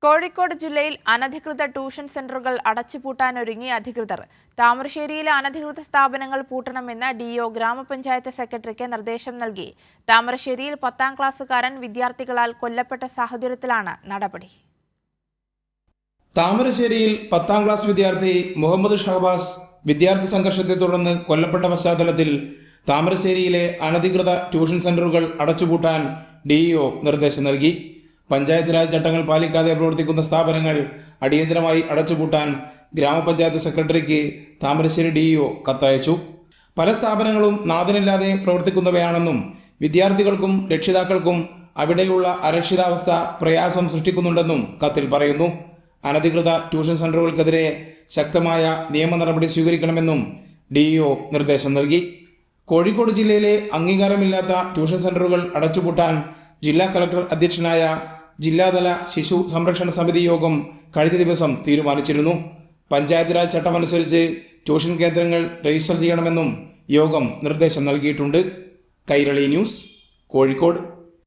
കോഴിക്കോട് ജില്ലയിൽ അനധികൃത ട്യൂഷൻ സെന്ററുകൾ അടച്ചുപൂട്ടാനൊരുങ്ങി അധികൃതർ. താമരശ്ശേരിയിലെ അനധികൃത സ്ഥാപനങ്ങൾ പൂട്ടണമെന്ന് ഡിഒ ഗ്രാമപഞ്ചായത്ത് സെക്രട്ടറിക്ക് നിർദ്ദേശം നൽകി. താമരശ്ശേരിയിൽ 10ാം ക്ലാസ്സുകാരൻ വിദ്യാർത്ഥികളാൽ കൊല്ലപ്പെട്ട സാഹചര്യത്തിലാണ് നടപടി. താമരശ്ശേരിയിൽ 10ാം ക്ലാസ് വിദ്യാർത്ഥി മുഹമ്മദ് ഷഹബാസ് വിദ്യാർത്ഥി സംഘർഷത്തെ തുടർന്ന് കൊല്ലപ്പെട്ട പശ്ചാത്തലത്തിൽ താമരശ്ശേരിയിലെ അനധികൃത ട്യൂഷൻ സെന്ററുകൾ അടച്ചുപൂട്ടാൻ ഡിഇഒ നിർദ്ദേശം നൽകി. പഞ്ചായത്ത് രാജ് ചട്ടങ്ങൾ പാലിക്കാതെ പ്രവർത്തിക്കുന്ന സ്ഥാപനങ്ങൾ അടിയന്തരമായി അടച്ചുപൂട്ടാൻ ഗ്രാമപഞ്ചായത്ത് സെക്രട്ടറിക്ക് താമരശ്ശേരി ഡിഇഒ കത്തയച്ചു. പല സ്ഥാപനങ്ങളും നാഥനില്ലാതെ പ്രവർത്തിക്കുന്നവയാണെന്നും വിദ്യാർത്ഥികൾക്കും രക്ഷിതാക്കൾക്കും അവിടെയുള്ള അരക്ഷിതാവസ്ഥ പ്രയാസം സൃഷ്ടിക്കുന്നുണ്ടെന്നും കത്തിൽ പറയുന്നു. അനധികൃത ട്യൂഷൻ സെന്ററുകൾക്കെതിരെ ശക്തമായ നിയമ നടപടി സ്വീകരിക്കണമെന്നും ഡിഇഒ നിർദ്ദേശം നൽകി. കോഴിക്കോട് ജില്ലയിലെ അംഗീകാരമില്ലാത്ത ട്യൂഷൻ സെന്ററുകൾ അടച്ചുപൂട്ടാൻ ജില്ലാ കളക്ടർ അധ്യക്ഷനായ ജില്ലാതല ശിശു സംരക്ഷണ സമിതി യോഗം കഴിഞ്ഞ ദിവസം തീരുമാനിച്ചിരുന്നു. പഞ്ചായത്ത് രാജ് ചട്ടമനുസരിച്ച് ട്യൂഷൻ കേന്ദ്രങ്ങൾ രജിസ്റ്റർ ചെയ്യണമെന്നും യോഗം നിർദ്ദേശം നൽകിയിട്ടുണ്ട്. കൈരളി ന്യൂസ്, കോഴിക്കോട്.